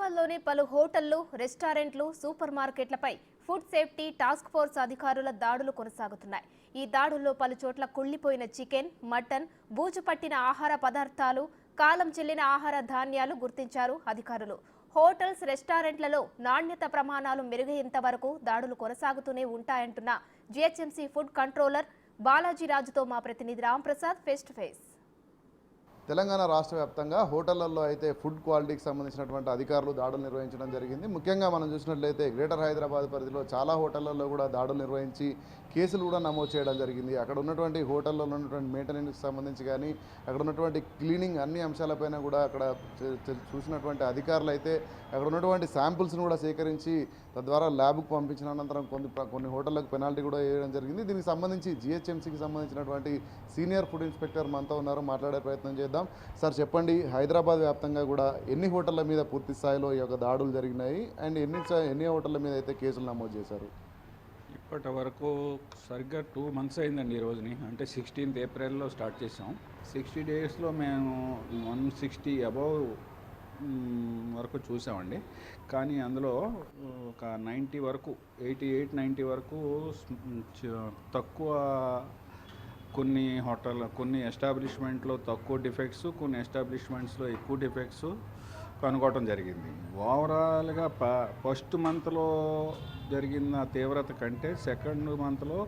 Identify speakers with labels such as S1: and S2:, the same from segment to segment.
S1: హైదరాబాద్లోని పలు హోటళ్లు, రెస్టారెంట్లు, సూపర్ మార్కెట్లపై ఫుడ్ సేఫ్టీ టాస్క్ ఫోర్స్ అధికారుల దాడులు కొనసాగుతున్నాయి. ఈ దాడుల్లో పలు చోట్ల కుళ్లిపోయిన చికెన్, మటన్, బూజు పట్టిన ఆహార పదార్థాలు, కాలం చెల్లిన ఆహార ధాన్యాలు గుర్తించారు అధికారులు. హోటల్స్, రెస్టారెంట్లలో నాణ్యత ప్రమాణాలు మెరుగయ్యేంత వరకు దాడులు కొనసాగుతూనే ఉంటాయంటున్న జీహెచ్ఎంసీ ఫుడ్ కంట్రోలర్ బాలాజీరాజుతో మా ప్రతినిధి Ramprasad face to face.
S2: Telangana రాష్ట్ర వ్యాప్తంగా హోటళ్లలో అయితే ఫుడ్ క్వాలిటీకి సంబంధించినటువంటి అధికారులు దాడులు నిర్వహించడం జరిగింది. ముఖ్యంగా మనం చూసినట్లయితే గ్రేటర్ హైదరాబాద్ పరిధిలో చాలా హోటళ్లలో కూడా దాడులు నిర్వహించి కేసులు కూడా నమోదు చేయడం జరిగింది. అక్కడ ఉన్నటువంటి హోటల్లో ఉన్నటువంటి మెయింటెనెన్స్కి సంబంధించి కానీ అక్కడ ఉన్నటువంటి క్లీనింగ్ అన్ని అంశాలపైన కూడా అక్కడ చూసినటువంటి అధికారులు అయితే అక్కడ ఉన్నటువంటి శాంపుల్స్ను కూడా సేకరించి తద్వారా ల్యాబ్కు పంపించిన అనంతరం కొన్ని హోటళ్లకు పెనాల్టీ కూడా వేయడం జరిగింది. దీనికి సంబంధించి జీహెచ్ఎంసీకి సంబంధించినటువంటి సీనియర్ ఫుడ్ ఇన్స్పెక్టర్ మనతో ఉన్నారు, మాట్లాడే ప్రయత్నం చేద్దాం. సార్ చెప్పండి, హైదరాబాద్ వ్యాప్తంగా కూడా ఎన్ని హోటళ్ల మీద పూర్తి స్థాయిలో ఈ యొక్క దాడులు జరిగినాయి అండ్ ఎన్ని హోటళ్ల మీద అయితే కేసులు నమోదు చేశారు?
S3: ఇప్పటి వరకు సరిగ్గా 2 months అయిందండి ఈ రోజుని. అంటే 16th ఏప్రిల్లో స్టార్ట్ చేసాం. 60 daysలో మేము 160 అబౌవ్ వరకు చూసామండి. కానీ అందులో ఒక 90 వరకు 88-90 వరకు తక్కువ, కొన్ని ఎస్టాబ్లిష్మెంట్లో తక్కువ డిఫెక్ట్స్, కొన్ని ఎస్టాబ్లిష్మెంట్స్లో ఎక్కువ డిఫెక్ట్స్ కనుగొనడం జరిగింది. ఓవరాల్గా ఫస్ట్ మంత్లో జరిగిన తీవ్రత కంటే సెకండ్ మంత్లో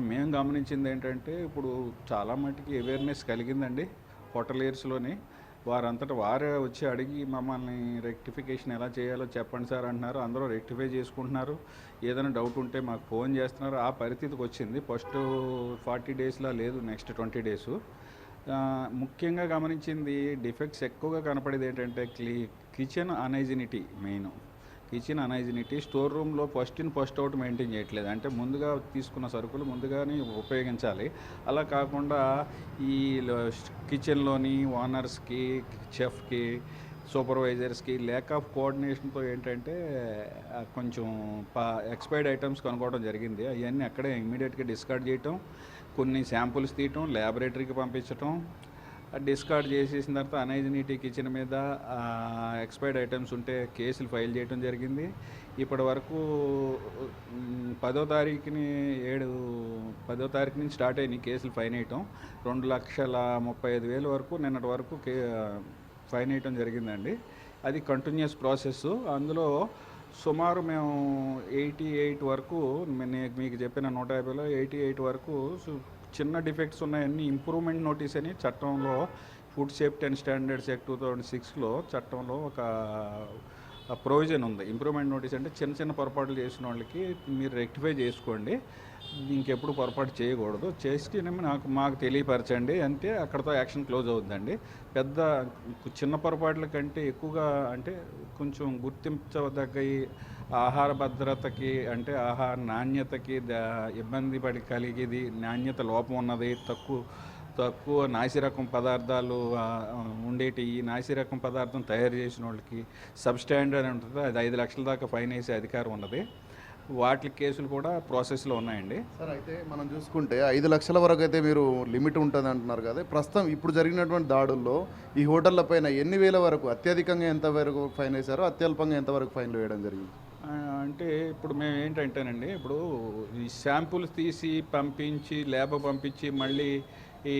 S3: మేము గమనించింది ఏంటంటే ఇప్పుడు చాలా మటుకి అవేర్నెస్ కలిగిందండి హోటలియర్స్లోని. వారంతటా వారే వచ్చి అడిగి మమ్మల్ని రెక్టిఫికేషన్ ఎలా చేయాలో చెప్పండి సార్ అంటున్నారు. అందరూ రెక్టిఫై చేసుకుంటున్నారు. ఏదైనా డౌట్ ఉంటే మాకు ఫోన్ చేస్తున్నారు. ఆ పరిస్థితికి వచ్చింది. ఫస్ట్ 40 daysలా లేదు, నెక్స్ట్ 20 days. ముఖ్యంగా గమనించింది డిఫెక్ట్స్ ఎక్కువగా కనపడేది ఏంటంటే కిచెన్ అనైజినిటీ. మెయిన్ కిచెన్ అనైజినిటీ. స్టోర్ రూమ్లో first in first out maintain చేయట్లేదు. అంటే ముందుగా తీసుకున్న సరుకులు ముందుగానే ఉపయోగించాలి. అలా కాకుండా ఈ కిచెన్లోని ఓనర్స్కి, చెఫ్కి, సూపర్వైజర్స్కి ల్యాక్ ఆఫ్ కోఆర్డినేషన్తో ఏంటంటే కొంచెం ఎక్స్పైర్డ్ ఐటమ్స్ కనుక్కోవడం జరిగింది. అవన్నీ అక్కడే ఇమ్మీడియట్గా డిస్కార్డ్ చేయటం, కొన్ని శాంపుల్స్ తీయటం, ల్యాబొరేటరీకి పంపించటం. డిస్కార్డ్ చేసేసిన తర్వాత అనైజినిటీ కిచెన్ మీద ఎక్స్పైర్డ్ ఐటమ్స్ ఉంటే కేసులు ఫైల్ చేయడం జరిగింది. ఇప్పటి వరకు 10వ తారీఖు నుంచి స్టార్ట్ అయినాయి కేసులు ఫైన్ వేయటం. 2,35,000 వరకు నిన్నటి వరకు ఫైన్ వేయటం జరిగిందండి. అది కంటిన్యూస్ ప్రాసెస్. అందులో సుమారు మేము 88 వరకు, మీకు చెప్పిన 150లో 88 వరకు చిన్న డిఫెక్ట్స్ ఉన్నాయన్నీ ఇంప్రూవ్మెంట్ నోటీస్ అని చట్టంలో food safety and standards act 2006లో చట్టంలో ఒక ప్రొవిజన్ ఉంది. ఇంప్రూవ్మెంట్ నోటీస్ అంటే చిన్న పొరపాట్లు చేసిన వాళ్ళకి మీరు రెక్టిఫై చేసుకోండి, ఇంకెప్పుడు పొరపాటు చేయకూడదు, చేసి మాకు తెలియపరచండి అంటే అక్కడతో యాక్షన్ క్లోజ్ అవుతుందండి. చిన్న పొరపాట్ల కంటే ఎక్కువగా అంటే కొంచెం గుర్తించదగ్గ ఆహార భద్రతకి, అంటే ఆహార నాణ్యతకి ఇబ్బంది కలిగేది, నాణ్యత లోపం ఉన్నది, తక్కువ నాసిరకం పదార్థాలు ఉండేటి, ఈ నాసిరకం పదార్థం తయారు చేసిన వాళ్ళకి సబ్స్టాండర్డ్ అని ఉంటుంది, అది 5 లక్షల దాకా ఫైన్ వేసే అధికారం ఉన్నది. వాటి కేసులు కూడా ప్రాసెస్లో ఉన్నాయండి.
S2: సార్ అయితే మనం చూసుకుంటే 5 లక్షల వరకు అయితే మీరు లిమిట్ ఉంటుంది అంటున్నారు కదా. ప్రస్తుతం ఇప్పుడు జరిగినటువంటి దాడుల్లో ఈ హోటళ్ల పైన ఎన్ని వేల వరకు, అత్యధికంగా ఎంతవరకు ఫైన్ వేశారో, అత్యల్పంగా ఎంతవరకు ఫైన్లు వేయడం జరిగింది?
S3: అంటే ఇప్పుడు మేము ఏంటంటేనండి, ఇప్పుడు ఈ శాంపుల్స్ తీసి పంపించి ల్యాబ్ పంపించి మళ్ళీ ఈ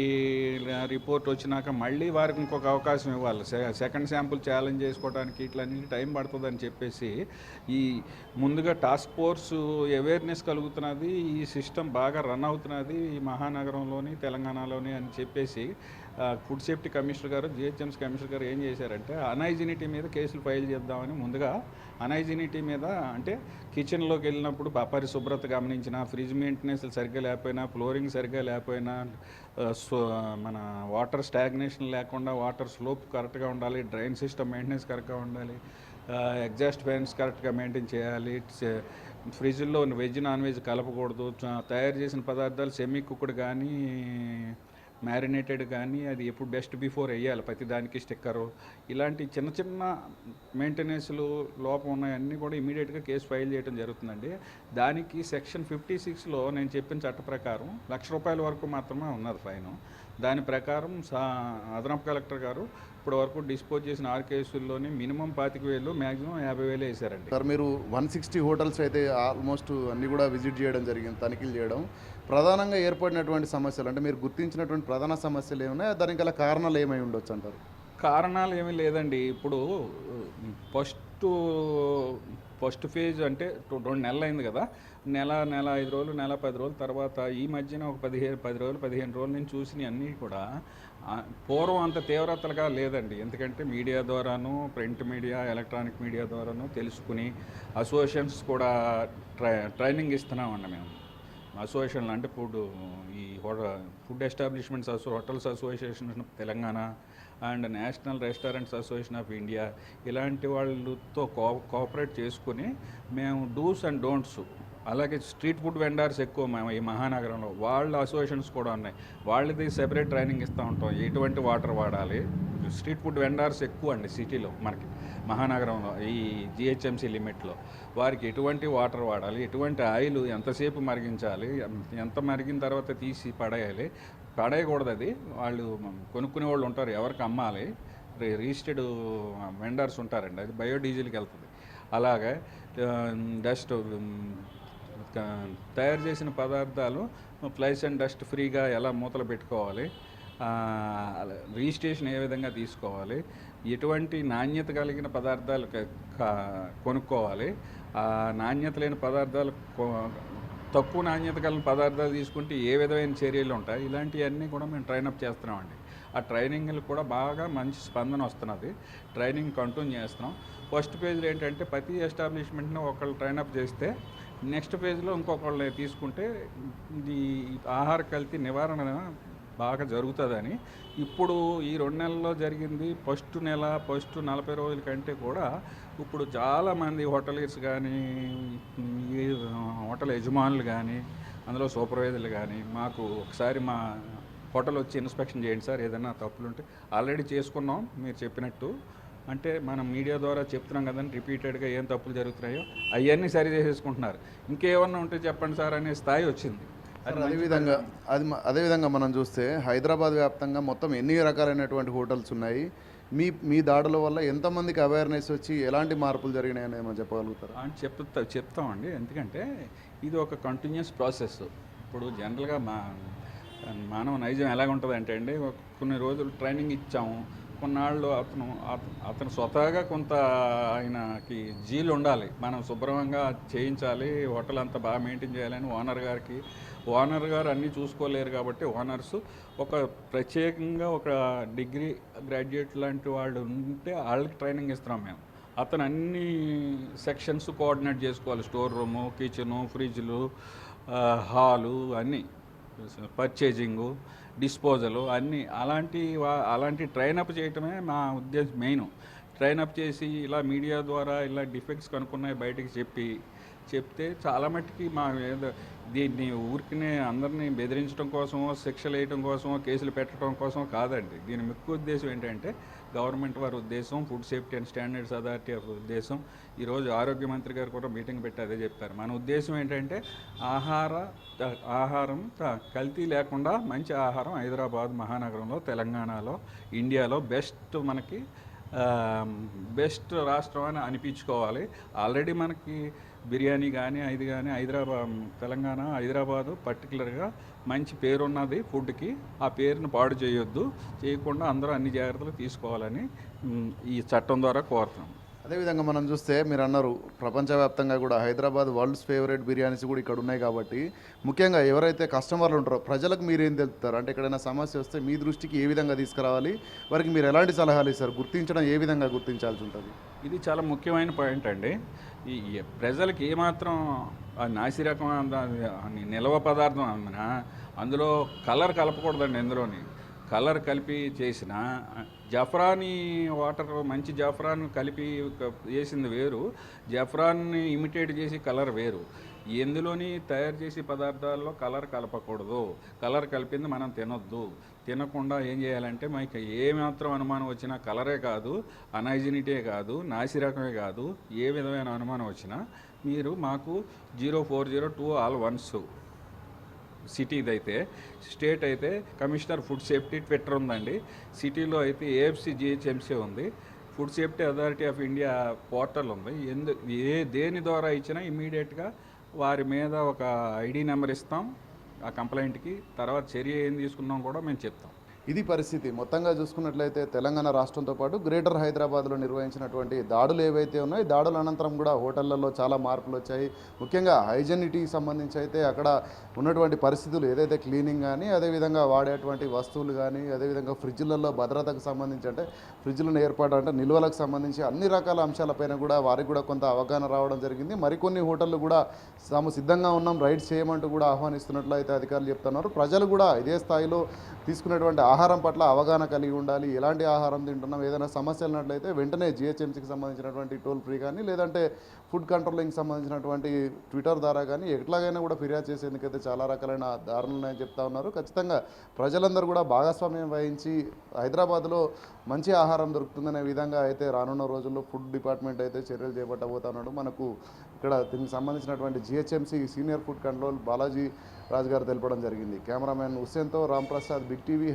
S3: రిపోర్ట్ వచ్చినాక మళ్ళీ వారికి ఇంకొక అవకాశం ఇవ్వాలి. సెకండ్ శాంపుల్ ఛాలెంజ్ చేసుకోవడానికి ఇట్లన్నీ టైం పడుతుందని చెప్పేసి ఈ ముందుగా టాస్క్ ఫోర్స్ అవేర్నెస్ కలుగుతున్నది, ఈ సిస్టమ్ బాగా రన్ అవుతున్నది ఈ మహానగరంలోని, తెలంగాణలోని అని చెప్పేసి ఫుడ్ సేఫ్టీ కమిషనర్ గారు, జిహెచ్ఎంసీ కమిషనర్ గారు ఏం చేశారంటే అనైజినిటీ మీద కేసులు ఫైల్ చేద్దామని ముందుగా అనైజినిటీ మీద, అంటే కిచెన్లోకి వెళ్ళినప్పుడు అపరిశుభ్రత గమనించిన, ఫ్రిడ్జ్ మెయింటెనెన్స్ సరిగ్గా లేకపోయినా, ఫ్లోరింగ్ సరిగ్గా లేకపోయినా, మన వాటర్ స్టాగ్నేషన్ లేకుండా వాటర్ స్లోప్ కరెక్ట్గా ఉండాలి, డ్రైన్ సిస్టమ్ మెయింటెనెన్స్ కరెక్ట్గా ఉండాలి, ఎగ్జాస్ట్ ఫ్యాన్స్ కరెక్ట్గా మెయింటైన్ చేయాలి, ఫ్రిడ్జ్లో వెజ్ నాన్ వెజ్ కలపకూడదు, తయారు చేసిన పదార్థాలు సెమీ కుక్డ్ కానీ మ్యారినేటెడ్ కానీ అది ఎప్పుడు బెస్ట్ బిఫోర్ వేయాలి ప్రతి దానికి స్టిక్కరు. ఇలాంటి చిన్న మెయింటెనెన్స్లు లోపం ఉన్నాయన్నీ కూడా ఇమీడియట్గా కేసు ఫైల్ చేయడం జరుగుతుందండి. దానికి సెక్షన్ 56లో నేను చెప్పిన చట్ట ప్రకారం ₹1,00,000 వరకు మాత్రమే ఉన్నది ఫైను. దాని ప్రకారం అదనపు కలెక్టర్ గారు ఇప్పటి వరకు డిస్పోజ్ చేసిన 6 కేసుల్లోని మినిమం 25,000 మ్యాక్సిమం 50,000 వేశారండి.
S2: సార్ మీరు 160 హోటల్స్ అయితే ఆల్మోస్ట్ అన్నీ కూడా విజిట్ చేయడం జరిగింది, తనిఖీలు చేయడం. ప్రధానంగా ఏర్పడినటువంటి సమస్యలు అంటే మీరు గుర్తించినటువంటి ప్రధాన సమస్యలు ఏమున్నాయి, దానికి గల కారణాలు ఏమై ఉండొచ్చు అంటారు?
S3: కారణాలు ఏమీ లేదండి. ఇప్పుడు ఫస్ట్ ఫేజ్ అంటే 2 నెలలు అయింది కదా, నెల 5 రోజులు, నెల 10 రోజుల తర్వాత ఈ మధ్యన ఒక 10 రోజులు 15 రోజుల నుంచి చూసినవి అన్నీ కూడా పూర్వం అంత తీవ్రతలుగా లేదండి. ఎందుకంటే మీడియా ద్వారాను, ప్రింట్ మీడియా, ఎలక్ట్రానిక్ మీడియా ద్వారాను తెలుసుకుని అసోసియేషన్స్ కూడా ట్రైనింగ్ ఇస్తున్నామండి మేము. అసోసియేషన్లు అంటే food establishments hotels association of Telangana and national restaurants association of India ఇలాంటి వాళ్ళతో కోఆపరేట్ చేసుకుని మేము డూస్ అండ్ డోంట్స్, అలాగే స్ట్రీట్ ఫుడ్ వెండర్స్ ఎక్కువ మేము ఈ మహానగరంలో, వాళ్ళ అసోసియేషన్స్ కూడా ఉన్నాయి. వాళ్ళది సెపరేట్ ట్రైనింగ్ ఇస్తూ ఉంటాం. ఎటువంటి వాటర్ వాడాలి, స్ట్రీట్ ఫుడ్ వెండర్స్ ఎక్కువ అండి సిటీలో మనకి మహానగరంలో ఈ జిహెచ్ఎంసీ లిమిట్లో. వారికి ఎటువంటి వాటర్ వాడాలి, ఎటువంటి ఆయిల్ ఎంతసేపు మరిగించాలి, ఎంత మరిగిన తర్వాత తీసి పడేయకూడదు. అది వాళ్ళు కొనుక్కునే వాళ్ళు ఉంటారు, ఎవరికి అమ్మాలి, రిజిస్టర్డ్ వెండర్స్ ఉంటారండి. అది బయోడీజిల్కి వెళ్తుంది. అలాగే డస్ట్ తయారు చేసిన పదార్థాలు ఫ్లైస్ అండ్ డస్ట్ ఫ్రీగా ఎలా మూతలు పెట్టుకోవాలి, రిజిస్ట్రేషన్ ఏ విధంగా తీసుకోవాలి, ఎటువంటి నాణ్యత కలిగిన పదార్థాలు కొనుక్కోవాలి, నాణ్యత లేని పదార్థాలు తక్కువ నాణ్యత కలిగిన పదార్థాలు తీసుకుంటే ఏ విధమైన చర్యలు ఉంటాయి, ఇలాంటివన్నీ కూడా మేము ట్రైనప్ చేస్తున్నామండి. ఆ ట్రైనింగ్లు కూడా బాగా మంచి స్పందన వస్తున్నది. ట్రైనింగ్ కంటిన్యూ చేస్తున్నాం. ఫస్ట్ ఫేజ్లో ఏంటంటే ప్రతి ఎస్టాబ్లిష్మెంట్ని ఒకళ్ళు ట్రైనప్ చేస్తే నెక్స్ట్ ఫేజ్లో ఇంకొకళ్ళని తీసుకుంటే ఇది ఆహార కల్తీ నివారణ బాగా జరుగుతుందని. ఇప్పుడు ఈ 2 నెలల్లో జరిగింది. ఫస్ట్ 40 రోజుల కంటే కూడా ఇప్పుడు చాలామంది హోటలీర్స్ కానీ, ఈ హోటల్ యజమానులు కానీ, అందులో సూపర్వైజర్లు కానీ మాకు ఒకసారి మా హోటల్ వచ్చి ఇన్స్పెక్షన్ చేయండి సార్, ఏదైనా తప్పులుంటే ఆల్రెడీ చేసుకున్నాం మీరు చెప్పినట్టు. అంటే మనం మీడియా ద్వారా చెప్తున్నాం కదండి, రిపీటెడ్గా ఏం తప్పులు జరుగుతున్నాయో అవన్నీ సరి చేసేసుకుంటున్నారు. ఇంకేమన్నా ఉంటే చెప్పండి సార్ అనే స్థాయి వచ్చింది.
S2: అదేవిధంగా మనం చూస్తే హైదరాబాద్ వ్యాప్తంగా మొత్తం ఎన్ని రకాలైనటువంటి హోటల్స్ ఉన్నాయి, మీ దాడుల వల్ల ఎంతమందికి అవేర్నెస్ వచ్చి ఎలాంటి మార్పులు జరిగినాయని ఏమో చెప్పగలుగుతారా?
S3: అని చెప్తామండి. ఎందుకంటే ఇది ఒక కంటిన్యూస్ ప్రాసెస్. ఇప్పుడు జనరల్గా మానవ నైజం ఎలాగుంటుంది అంటే అండి, కొన్ని రోజులు ట్రైనింగ్ ఇచ్చాము, కొన్నాళ్ళు అతను స్వతహాగా కొంత ఆయనకి జీలు ఉండాలి, మనం శుభ్రంగా చేయించాలి, హోటల్ అంతా బాగా మెయింటైన్ చేయాలని ఓనర్ గారు అన్నీ చూసుకోలేరు. కాబట్టి ఓనర్స్ ఒక ప్రత్యేకంగా ఒక డిగ్రీ గ్రాడ్యుయేట్ లాంటి వాళ్ళు ఉంటే వాళ్ళకి ట్రైనింగ్ ఇస్తున్నాం మేము. అతను అన్ని సెక్షన్స్ కోఆర్డినేట్ చేసుకోవాలి, స్టోర్ రూము, కిచెను, ఫ్రిడ్జ్లు, హాలు, అన్నీ, పర్చేజింగు, డిస్పోజలు అన్నీ అలాంటి ట్రైనప్ చేయటమే మా ఉద్దేశం. మెయిన్ ట్రైనప్ చేసి ఇలా మీడియా ద్వారా ఇలా డిఫెక్ట్స్ కనుక్కున్నాయి బయటికి చెప్తే చాలా మట్టుకి మా దీన్ని ఊరికినే అందరినీ బెదిరించడం కోసమో, శిక్షలు వేయడం కోసమో, కేసులు పెట్టడం కోసం కాదండి. దీని ముఖ్య ఉద్దేశం ఏంటంటే గవర్నమెంట్ వారి ఉద్దేశం, food safety and standards authority of ఉద్దేశం. ఈరోజు ఆరోగ్య మంత్రి గారు కూడా మీటింగ్ పెట్టి అదే చెప్పారు. మన ఉద్దేశం ఏంటంటే ఆహారం కల్తీ లేకుండా మంచి ఆహారం హైదరాబాద్ మహానగరంలో, తెలంగాణలో, ఇండియాలో బెస్ట్ రాష్ట్రం అని అనిపించుకోవాలి. ఆల్రెడీ మనకి బిర్యానీ కానీ తెలంగాణ, హైదరాబాదు పర్టికులర్గా మంచి పేరున్నది ఫుడ్కి. ఆ పేరును పాడు చేయకుండా అందరూ అన్ని జాగ్రత్తలు తీసుకోవాలని ఈ చట్టం ద్వారా కోరుతున్నాం.
S2: అదేవిధంగా మనం చూస్తే మీరు అన్నారు ప్రపంచవ్యాప్తంగా కూడా హైదరాబాద్ వరల్డ్స్ ఫేవరెట్ బిర్యానీస్ కూడా ఇక్కడ ఉన్నాయి. కాబట్టి ముఖ్యంగా ఎవరైతే కస్టమర్లు ఉంటారో ప్రజలకు మీరేం తెలుపుతారు? అంటే ఎక్కడైనా సమస్య వస్తే మీ దృష్టికి ఏ విధంగా తీసుకురావాలి, వారికి మీరు ఎలాంటి సలహాలు ఇస్తారు, గుర్తించడం ఏ విధంగా గుర్తించాల్సి ఉంటుంది?
S3: ఇది చాలా ముఖ్యమైన పాయింట్ అండి. ఈ ప్రజలకు ఏమాత్రం నాసిరకం నిల్వ పదార్థం అందినా అందులో కలర్ కలపకూడదండి. ఎందులోని కలర్ కలిపి చేసిన జఫ్రానీ వాటర్, మంచి జఫ్రాన్ కలిపి వేసింది వేరు, జఫ్రాన్ని ఇమిటేట్ చేసి కలర్ వేరు. ఎందులోని తయారు చేసే పదార్థాల్లో కలర్ కలపకూడదు. కలర్ కలిపింది మనం తినకుండా ఏం చేయాలంటే మనకి ఏమాత్రం అనుమానం వచ్చినా, కలరే కాదు, అనైజినిటీ కాదు, నాసిరకమే కాదు, ఏ విధమైన అనుమానం వచ్చినా మీరు మాకు 0402 all 1 సిటీది అయితే. స్టేట్ అయితే కమిషనర్ ఫుడ్ సేఫ్టీ ట్విట్టర్ ఉందండి. సిటీలో అయితే ఏఎఫ్సి జిహెచ్ఎంసీ ఉంది. Food safety authority of India portal ఉంది. దేని ద్వారా ఇచ్చినా ఇమీడియట్గా వారి మీద ఒక ఐడి నెంబర్ ఇస్తాం ఆ కంప్లైంట్కి. తర్వాత చర్య ఏం తీసుకున్నాం కూడా మేము చెప్తాం.
S2: ఇది పరిస్థితి. మొత్తంగా చూసుకున్నట్లయితే తెలంగాణ రాష్ట్రంతో పాటు గ్రేటర్ హైదరాబాద్లో నిర్వహించినటువంటి దాడులు ఏవైతే ఉన్నాయో దాడుల అనంతరం కూడా హోటళ్లలో చాలా మార్పులు వచ్చాయి. ముఖ్యంగా హైజెనిటీకి సంబంధించి అయితే అక్కడ ఉన్నటువంటి పరిస్థితులు ఏదైతే క్లీనింగ్ కానీ అదేవిధంగా వాడేటువంటి వస్తువులు కానీ అదేవిధంగా ఫ్రిడ్జ్లలో భద్రతకు సంబంధించి అంటే ఫ్రిడ్జ్లను ఏర్పాటు అంటే నిల్వలకు సంబంధించి అన్ని రకాల అంశాలపైన కూడా వారికి కూడా కొంత అవగాహన రావడం జరిగింది. మరికొన్ని హోటళ్ళు కూడా తాము సిద్ధంగా ఉన్నాం రైడ్స్ చేయమంటూ కూడా ఆహ్వానిస్తున్నట్లు అయితే అధికారులు చెప్తున్నారు. ప్రజలు కూడా ఇదే స్థాయిలో తీసుకునేటువంటి ఆహారం పట్ల అవగాహన కలిగి ఉండాలి. ఎలాంటి ఆహారం తింటున్నాం, ఏదైనా సమస్యలు ఉన్నట్లయితే వెంటనే జిహెచ్ఎంసీకి సంబంధించినటువంటి టోల్ ఫ్రీ కానీ లేదంటే ఫుడ్ కంట్రోలింగ్కి సంబంధించినటువంటి ట్విట్టర్ ద్వారా కానీ ఎట్లాగైనా కూడా ఫిర్యాదు చేసేందుకైతే చాలా రకాలైన దారులు ఉన్నాయని చెప్తా ఉన్నారు. ఖచ్చితంగా ప్రజలందరూ కూడా భాగస్వామ్యం వహించి హైదరాబాద్లో మంచి ఆహారం దొరుకుతుందనే విధంగా అయితే రానున్న రోజుల్లో ఫుడ్ డిపార్ట్మెంట్ అయితే చర్యలు చేపట్టబోతున్నాడు. మనకు ఇక్కడ దీనికి సంబంధించినటువంటి GHMC senior food control Balaji Raju garu తెలపడం జరిగింది. కెమెరామెన్ హుస్సేన్తో రాంప్రసాద్, బిగ్ టీవీ.